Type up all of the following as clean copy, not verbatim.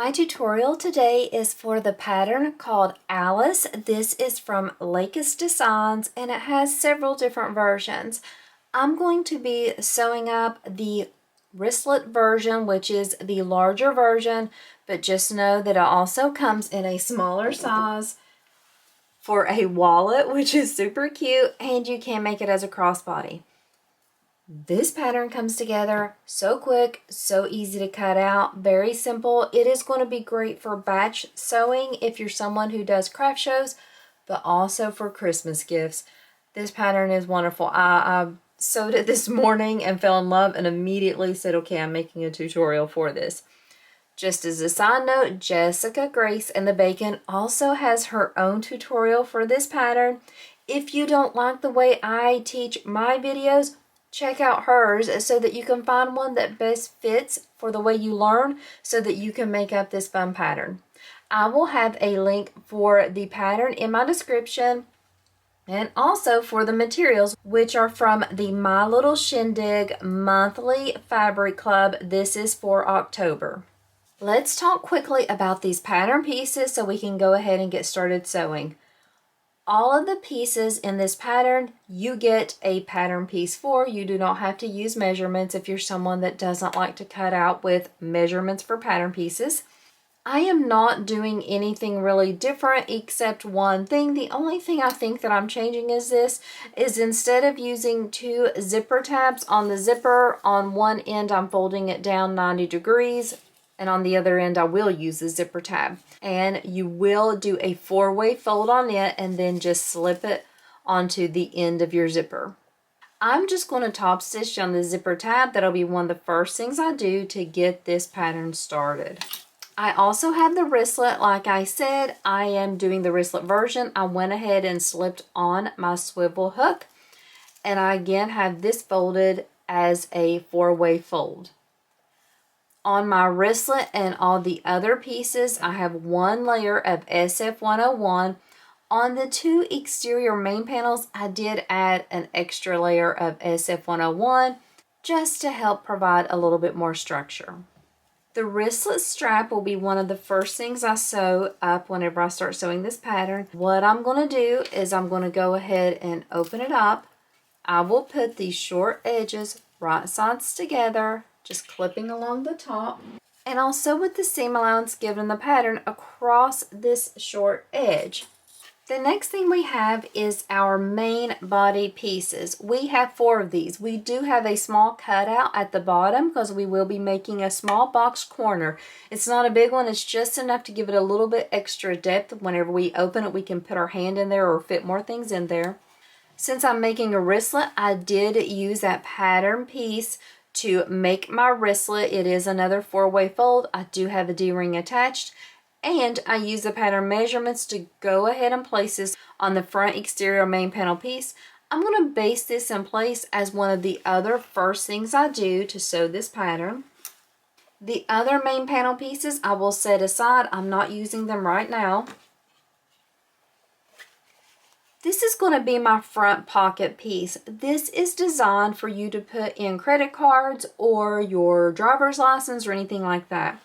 My tutorial today is for the pattern called Alice. This is from Lacus Designs and it has several different versions. I'm going to be sewing up the wristlet version, which is the larger version, but just know that it also comes in a smaller size for a wallet, which is super cute, and you can make it as a crossbody. This pattern comes together so quick, so easy to cut out, very simple. It is going to be great for batch sewing if you're someone who does craft shows, but also for Christmas gifts. This pattern is wonderful. I sewed it this morning and fell in love and immediately said, okay, I'm making a tutorial for this. Just as a side note, Jessica Grace and the Bacon also has her own tutorial for this pattern. If you don't like the way I teach my videos, check out hers so that you can find one that best fits for the way you learn so that you can make up this fun pattern. I will have a link for the pattern in my description and also for the materials, which are from the My Little Shindig monthly fabric club. This is for October. Let's talk quickly about these pattern pieces so we can go ahead and get started sewing. All of the pieces in this pattern, you get a pattern piece for. You do not have to use measurements if you're someone that doesn't like to cut out with measurements for pattern pieces. I am not doing anything really different except one thing. The only thing I think that I'm changing is instead of using two zipper tabs on the zipper, on one end I'm folding it down 90 degrees. And on the other end, I will use the zipper tab. And you will do a four-way fold on it and then just slip it onto the end of your zipper. I'm just going to top stitch on the zipper tab. That'll be one of the first things I do to get this pattern started. I also have the wristlet. Like I said, I am doing the wristlet version. I went ahead and slipped on my swivel hook. And I again have this folded as a four-way fold. On my wristlet and all the other pieces, I have one layer of SF101. On the two exterior main panels, I did add an extra layer of SF101 just to help provide a little bit more structure. The wristlet strap will be one of the first things I sew up whenever I start sewing this pattern. What I'm going to do is I'm going to go ahead and open it up. I will put these short edges right sides together, just clipping along the top, and I'll sew with the seam allowance given in the pattern across this short edge. The next thing we have is our main body pieces. We have 4 of these. We do have a small cutout at the bottom because we will be making a small box corner. It's not a big one, it's just enough to give it a little bit extra depth. Whenever we open it, we can put our hand in there or fit more things in there. Since I'm making a wristlet, I did use that pattern piece to make my wristlet. It is another 4-way fold. I do have a D-ring attached, and I use the pattern measurements to go ahead and place this on the front exterior main panel piece. I'm going to base this in place as one of the other first things I do to sew this pattern. The other main panel pieces I will set aside. I'm not using them right now. This is going to be my front pocket piece. This is designed for you to put in credit cards or your driver's license or anything like that.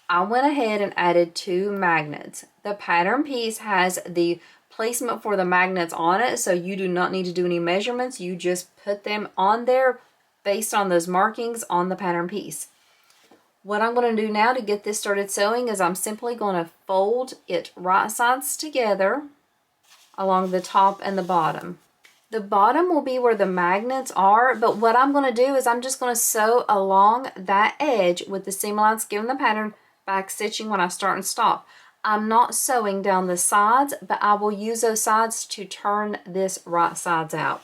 I went ahead and added 2 magnets. The pattern piece has the placement for the magnets on it, so you do not need to do any measurements. You just put them on there based on those markings on the pattern piece. What I'm going to do now to get this started sewing is I'm simply going to fold it right sides together along the top and the bottom. The bottom will be where the magnets are, but what I'm going to do is I'm just going to sew along that edge with the seam allowance given the pattern, back stitching when I start and stop. I'm not sewing down the sides, but I will use those sides to turn this right sides out.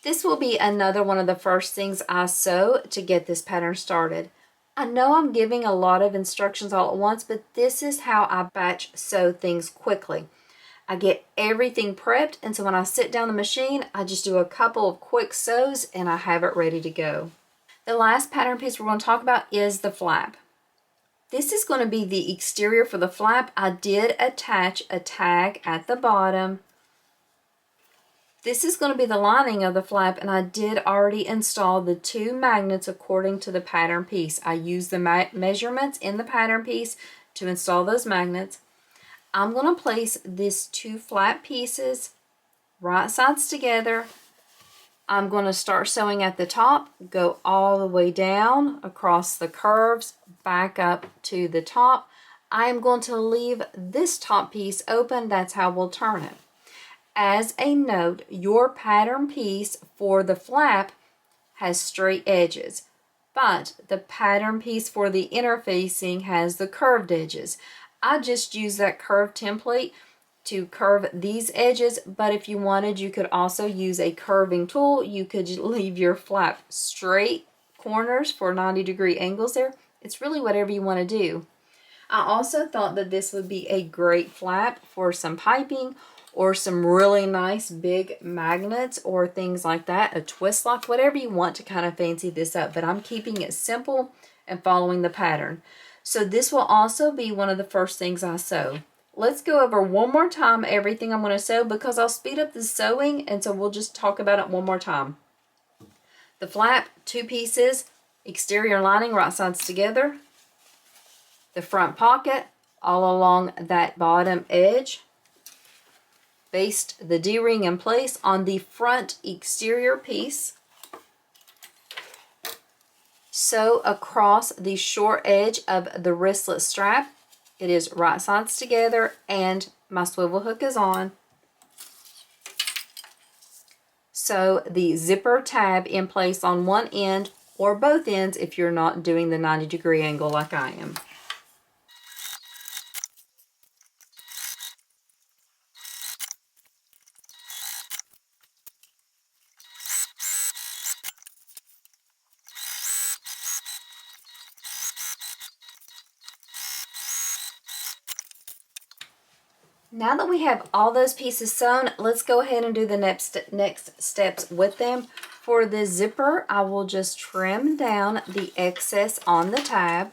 This will be another one of the first things I sew to get this pattern started. I know I'm giving a lot of instructions all at once, but this is how I batch sew things quickly. I get everything prepped, and so when I sit down the machine, I just do a couple of quick sews and I have it ready to go. The last pattern piece we're going to talk about is the flap. This is going to be the exterior for the flap. I did attach a tag at the bottom This is going to be the lining of the flap, and I did already install the 2 magnets according to the pattern piece. I used the measurements in the pattern piece to install those magnets. I'm going to place these 2 flat pieces right sides together. I'm going to start sewing at the top, go all the way down across the curves, back up to the top. I am going to leave this top piece open. That's how we'll turn it. As a note, your pattern piece for the flap has straight edges, but the pattern piece for the interfacing has the curved edges. I just use that curved template to curve these edges, but if you wanted, you could also use a curving tool. You could leave your flap straight corners for 90-degree angles there. It's really whatever you want to do. I also thought that this would be a great flap for some piping or some really nice big magnets or things like that, a twist lock, whatever you want to kind of fancy this up, but I'm keeping it simple and following the pattern. So this will also be one of the first things I sew. Let's go over one more time everything I'm going to sew, because I'll speed up the sewing, and so we'll just talk about it one more time. The flap, 2 pieces, exterior lining right sides together. The front pocket all along that bottom edge. Baste the D-ring in place on the front exterior piece. Sew across the short edge of the wristlet strap. It is right sides together and my swivel hook is on. Sew the zipper tab in place on one end or both ends if you're not doing the 90-degree angle like I am. Now that we have all those pieces sewn, let's go ahead and do the next steps with them. For the zipper, I will just trim down the excess on the tab.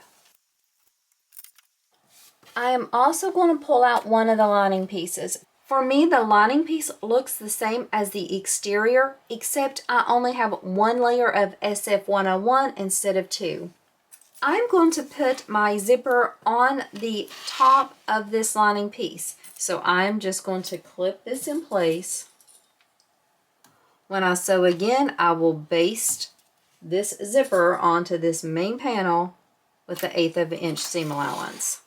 I am also going to pull out one of the lining pieces. For me, the lining piece looks the same as the exterior, except I only have 1 layer of SF101 instead of 2. I'm going to put my zipper on the top of this lining piece. So I'm just going to clip this in place. When I sew again, I will baste this zipper onto this main panel with the 1/8 of an inch seam allowance.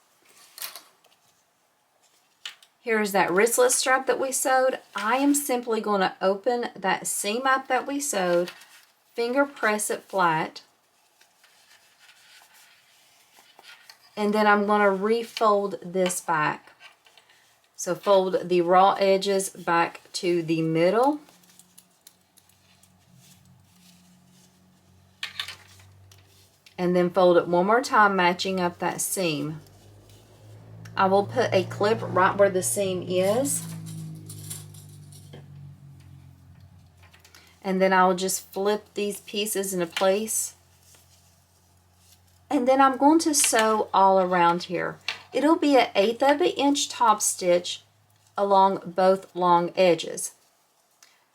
Here's that wristlet strap that we sewed. I am simply going to open that seam up that we sewed, finger press it flat, and then I'm going to refold this back. So fold the raw edges back to the middle. And then fold it one more time, matching up that seam. I will put a clip right where the seam is. And then I'll just flip these pieces into place. And then I'm going to sew all around here. It'll be an 1/8 of an inch top stitch along both long edges.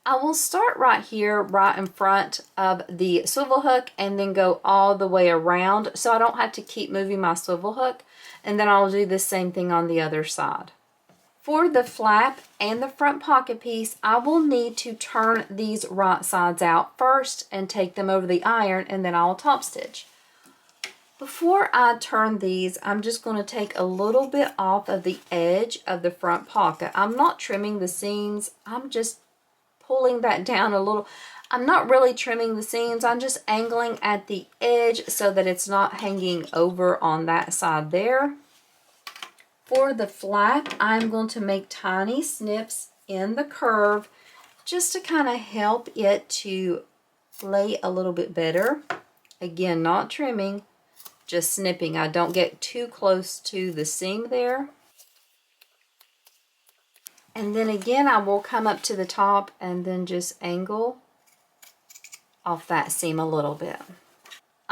I will start right here, right in front of the swivel hook, and then go all the way around so I don't have to keep moving my swivel hook. And then I'll do the same thing on the other side. For the flap and the front pocket piece, I will need to turn these right sides out first and take them over the iron, and then I'll top stitch. Before I turn these, I'm just going to take a little bit off of the edge of the front pocket. I'm not trimming the seams, I'm just pulling that down a little. I'm not really trimming the seams, I'm just angling at the edge so that it's not hanging over on that side there. For the flap, I'm going to make tiny snips in the curve just to kind of help it to lay a little bit better. Again, not trimming, just snipping. I don't get too close to the seam there. And then again, I will come up to the top and then just angle off that seam a little bit.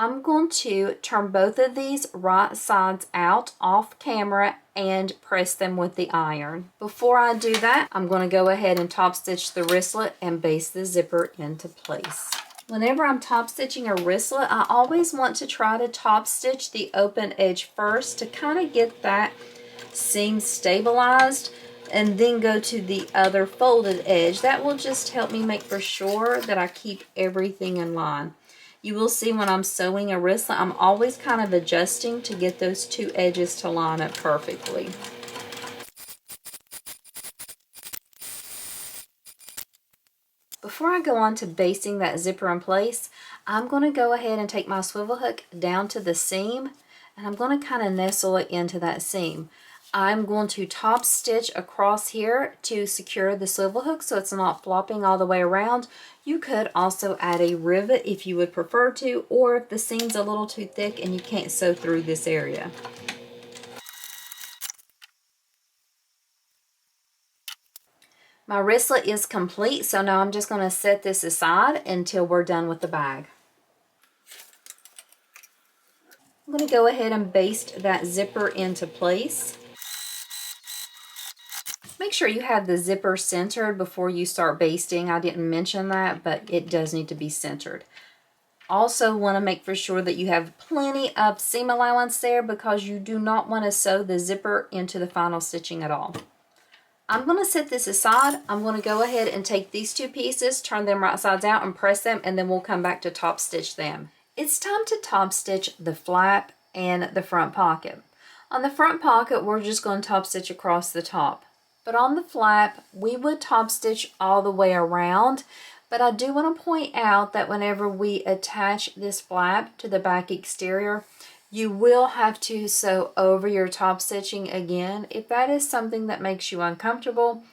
I'm going to turn both of these right sides out off camera and press them with the iron. Before I do that, I'm going to go ahead and top stitch the wristlet and baste the zipper into place. Whenever I'm top stitching a wristlet, I always want to try to top stitch the open edge first to kind of get that seam stabilized, and then go to the other folded edge. That will just help me make for sure that I keep everything in line. You will see when I'm sewing a wristlet, I'm always kind of adjusting to get those two edges to line up perfectly. Before I go on to basting that zipper in place, I'm going to go ahead and take my swivel hook down to the seam, and I'm going to kind of nestle it into that seam. I'm going to top stitch across here to secure the swivel hook so it's not flopping all the way around. You could also add a rivet if you would prefer to, or if the seam's a little too thick and you can't sew through this area. My wristlet is complete, so now I'm just going to set this aside until we're done with the bag. I'm going to go ahead and baste that zipper into place. Make sure you have the zipper centered before you start basting. I didn't mention that, but it does need to be centered. Also want to make for sure that you have plenty of seam allowance there, because you do not want to sew the zipper into the final stitching at all. I'm going to set this aside. I'm going to go ahead and take these two pieces, turn them right sides out and press them, and then we'll come back to top stitch them. It's time to top stitch the flap and the front pocket. On the front pocket, we're just going to top stitch across the top. But on the flap, we would top stitch all the way around. But I do want to point out that whenever we attach this flap to the back exterior, you will have to sew over your top stitching again. If that is something that makes you uncomfortable,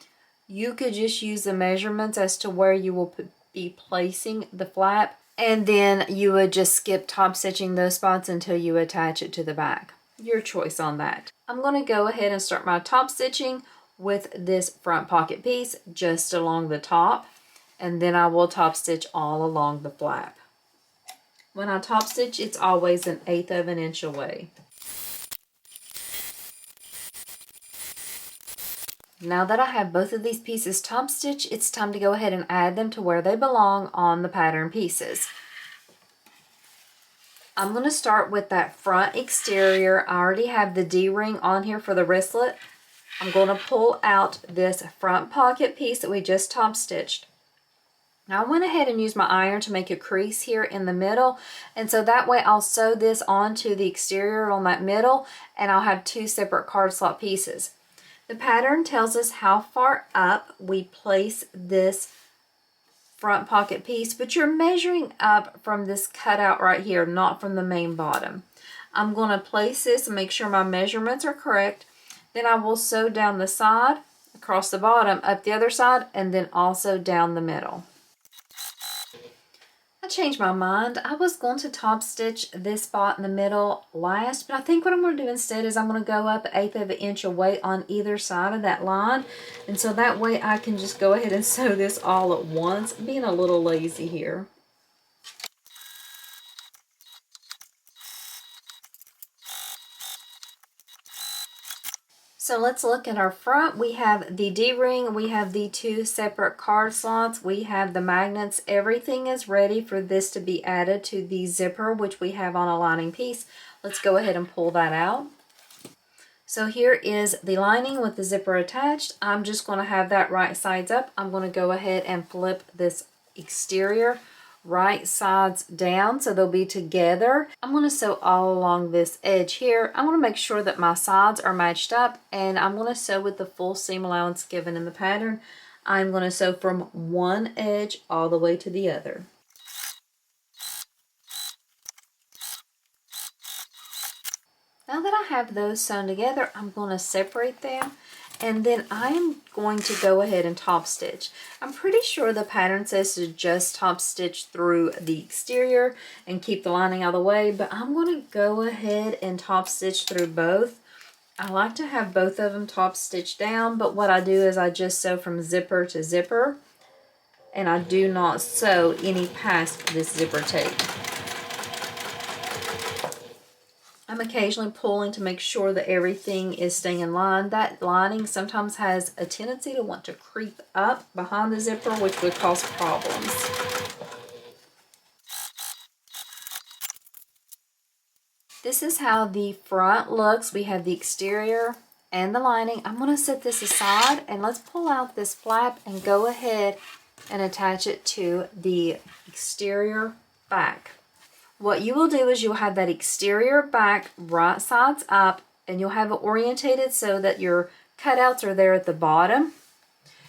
you could just use the measurements as to where you will be placing the flap, and then you would just skip top stitching those spots until you attach it to the back. Your choice on that. I'm going to go ahead and start my top stitching with this front pocket piece just along the top, and then I will top stitch all along the flap. When I top stitch, it's always 1/8 of an inch away. Now that I have both of these pieces top stitched, it's time to go ahead and add them to where they belong on the pattern pieces. I'm going to start with that front exterior. I already have the D-ring on here for the wristlet. I'm going to pull out this front pocket piece that we just top stitched. Now I went ahead and used my iron to make a crease here in the middle, and so that way I'll sew this onto the exterior on that middle, and I'll have two separate card slot pieces. The pattern tells us how far up we place this front pocket piece, but you're measuring up from this cutout right here, not from the main bottom. I'm going to place this and make sure my measurements are correct. Then I will sew down the side, across the bottom, up the other side, and then also down the middle. I changed my mind. I was going to top stitch this spot in the middle last, but I think what I'm going to do instead is I'm going to go up 1/8 of an inch away on either side of that line, and so that way I can just go ahead and sew this all at once, being a little lazy here. So let's look at our front. We have the D-ring, we have the two separate card slots, we have the magnets. Everything is ready for this to be added to the zipper, which we have on a lining piece. Let's go ahead and pull that out. So here is the lining with the zipper attached. I'm just going to have that right sides up. I'm going to go ahead and flip this exterior right sides down so they'll be together. I'm going to sew all along this edge here. I want to make sure that my sides are matched up, and I'm going to sew with the full seam allowance given in the pattern. I'm going to sew from one edge all the way to the other. Now that I have those sewn together, I'm going to separate them, and then I am going to go ahead and top stitch. I'm pretty sure the pattern says to just top stitch through the exterior and keep the lining out of the way, but I'm going to go ahead and top stitch through both. I like to have both of them top stitched down, but what I do is I just sew from zipper to zipper, and I do not sew any past this zipper tape. I'm occasionally pulling to make sure that everything is staying in line. That lining sometimes has a tendency to want to creep up behind the zipper, which would cause problems. This is how the front looks. We have the exterior and the lining. I'm going to set this aside and let's pull out this flap and go ahead and attach it to the exterior back. What you will do is you'll have that exterior back right sides up, and you'll have it orientated so that your cutouts are there at the bottom.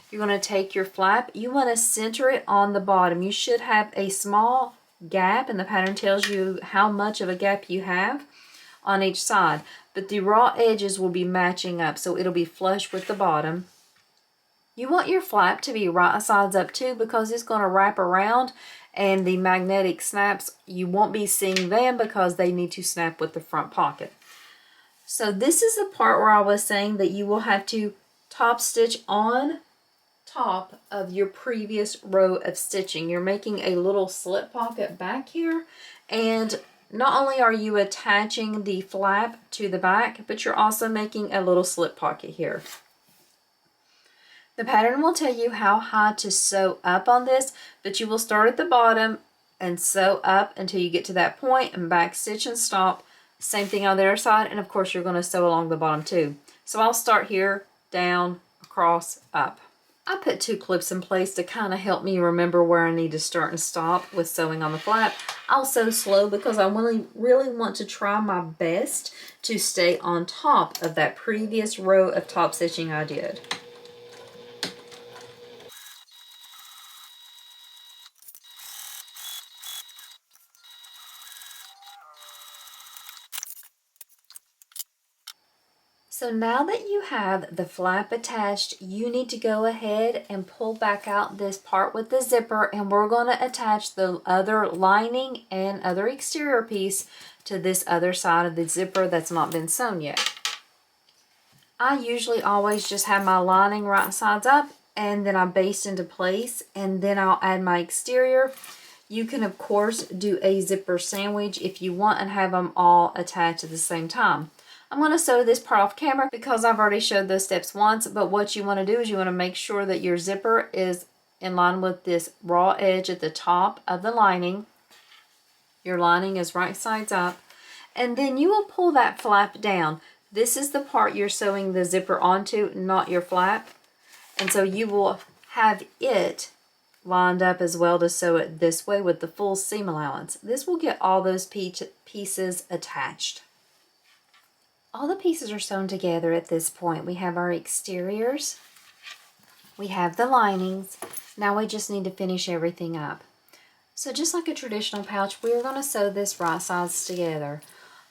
You're going to take your flap. You want to center it on the bottom. You should have a small gap, and the pattern tells you how much of a gap you have on each side. But the raw edges will be matching up, so it'll be flush with the bottom. You want your flap to be right sides up too, because it's going to wrap around, and the magnetic snaps, you won't be seeing them because they need to snap with the front pocket. So this is the part where I was saying that you will have to top stitch on top of your previous row of stitching. You're making a little slip pocket back here, and not only are you attaching the flap to the back, but you're also making a little slip pocket here. The pattern will tell you how high to sew up on this, but you will start at the bottom and sew up until you get to that point and back stitch and stop. Same thing on the other side, and of course you're going to sew along the bottom too. So I'll start here, down, across, up. I put 2 clips in place to kind of help me remember where I need to start and stop with sewing on the flap. I'll sew slow because I really want to try my best to stay on top of that previous row of top stitching I did. So now that you have the flap attached, you need to go ahead and pull back out this part with the zipper, and we're going to attach the other lining and other exterior piece to this other side of the zipper that's not been sewn yet. I usually always just have my lining right sides up, and then I baste into place, and then I'll add my exterior. You can of course do a zipper sandwich if you want and have them all attached at the same time. I'm going to sew this part off camera because I've already showed those steps once, but what you want to do is you want to make sure that your zipper is in line with this raw edge at the top of the lining. Your lining is right sides up, and then you will pull that flap down. This is the part you're sewing the zipper onto, not your flap, and so you will have it lined up as well to sew it this way with the full seam allowance. This will get all those pieces attached. All the pieces are sewn together at this point. We have our exteriors, we have the linings. Now we just need to finish everything up. So just like a traditional pouch, we're going to sew this right sides together.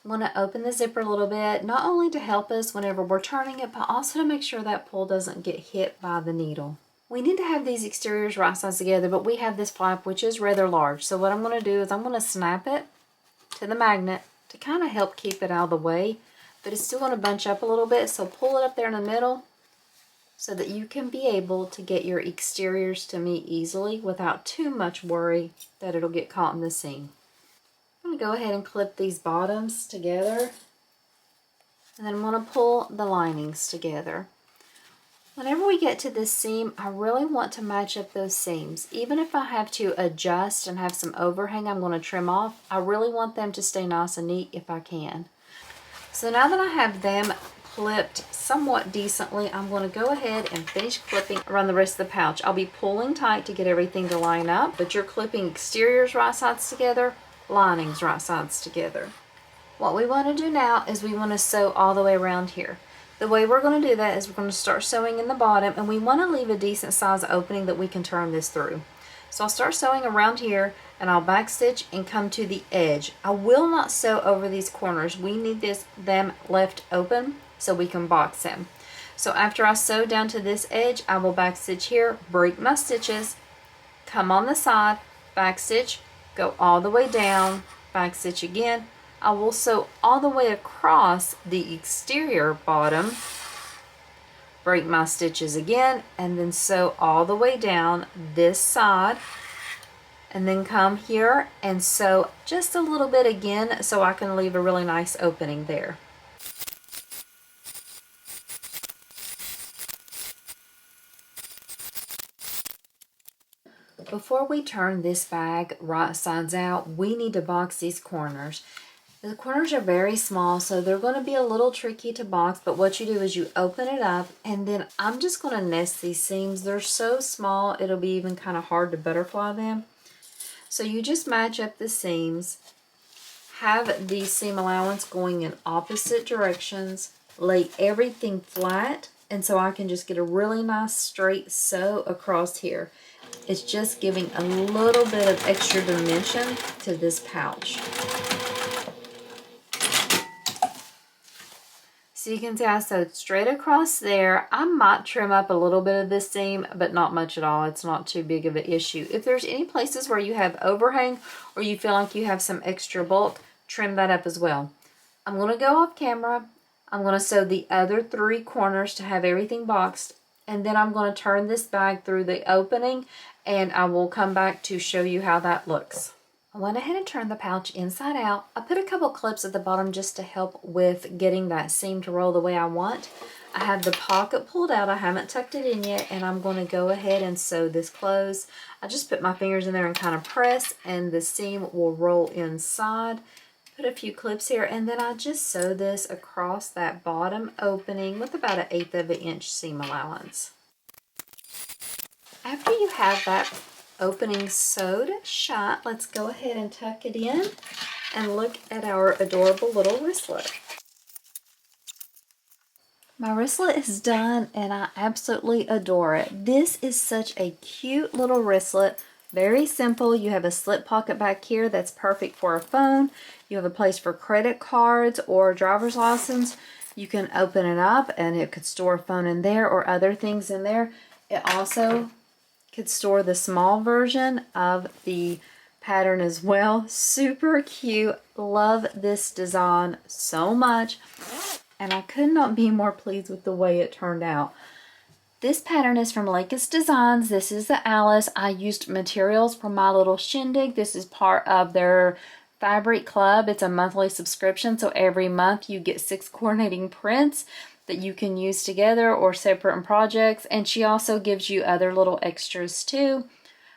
I'm going to open the zipper a little bit, not only to help us whenever we're turning it, but also to make sure that pull doesn't get hit by the needle. We need to have these exteriors right sides together, but we have this flap which is rather large. So what I'm going to do is I'm going to snap it to the magnet to kind of help keep it out of the way. But it's still going to bunch up a little bit, so pull it up there in the middle so that you can be able to get your exteriors to meet easily without too much worry that it'll get caught in the seam. I'm going to go ahead and clip these bottoms together, and then I'm going to pull the linings together. Whenever we get to this seam, I really want to match up those seams. Even if I have to adjust and have some overhang I'm going to trim off, I really want them to stay nice and neat if I can. So now that I have them clipped somewhat decently, I'm going to go ahead and finish clipping around the rest of the pouch. I'll be pulling tight to get everything to line up, but you're clipping exteriors right sides together, linings right sides together. What we want to do now is we want to sew all the way around here. The way we're going to do that is we're going to start sewing in the bottom, and we want to leave a decent size opening that we can turn this through. So I'll start sewing around here, and I'll backstitch and come to the edge. I will not sew over these corners. We need them left open so we can box them. So after I sew down to this edge, I will backstitch here, break my stitches, come on the side, backstitch, go all the way down, backstitch again. I will sew all the way across the exterior bottom, break my stitches again, and then sew all the way down this side, and then come here and sew just a little bit again so I can leave a really nice opening there. Before we turn this bag right sides out, we need to box these corners. The corners are very small, so they're going to be a little tricky to box, but what you do is you open it up, and then I'm just going to nest these seams. They're so small, it'll be even kind of hard to butterfly them. So you just match up the seams, have the seam allowance going in opposite directions, lay everything flat, and so I can just get a really nice straight sew across here. It's just giving a little bit of extra dimension to this pouch. So you can see I sewed straight across there. I might trim up a little bit of this seam, but not much at all. It's not too big of an issue. If there's any places where you have overhang or you feel like you have some extra bulk, trim that up as well. I'm going to go off camera. I'm going to sew the other 3 corners to have everything boxed, and then I'm going to turn this bag through the opening, and I will come back to show you how that looks. I went ahead and turned the pouch inside out. I put a couple clips at the bottom just to help with getting that seam to roll the way I want. I have the pocket pulled out. I haven't tucked it in yet, and I'm going to go ahead and sew this closed. I just put my fingers in there and kind of press, and the seam will roll inside. Put a few clips here, and then I just sew this across that bottom opening with about 1/8 of an inch seam allowance. After you have that opening sewed shut, let's go ahead and tuck it in and look at our adorable little wristlet. My wristlet is done and I absolutely adore it. This is such a cute little wristlet. Very simple. You have a slip pocket back here that's perfect for a phone. You have a place for credit cards or driver's license. You can open it up and it could store a phone in there or other things in there. It also could store the small version of the pattern as well. Super cute. Love this design so much, and I could not be more pleased with the way it turned out. This pattern is from Lacus Designs. This is the Alice. I used materials from my little shindig. This is part of their fabric club. It's a monthly subscription, so every month you get 6 coordinating prints that you can use together or separate in projects, and she also gives you other little extras too.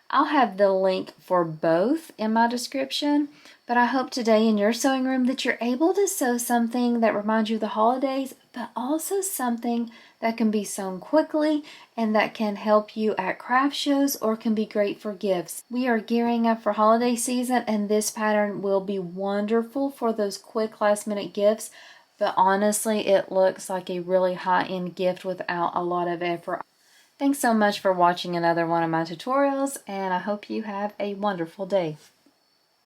I'll have the link for both in my description, but I hope today in your sewing room that you're able to sew something that reminds you of the holidays, but also something that can be sewn quickly and that can help you at craft shows or can be great for gifts. We are gearing up for holiday season, and this pattern will be wonderful for those quick last minute gifts. But honestly, it looks like a really high-end gift without a lot of effort. Thanks so much for watching another one of my tutorials, and I hope you have a wonderful day.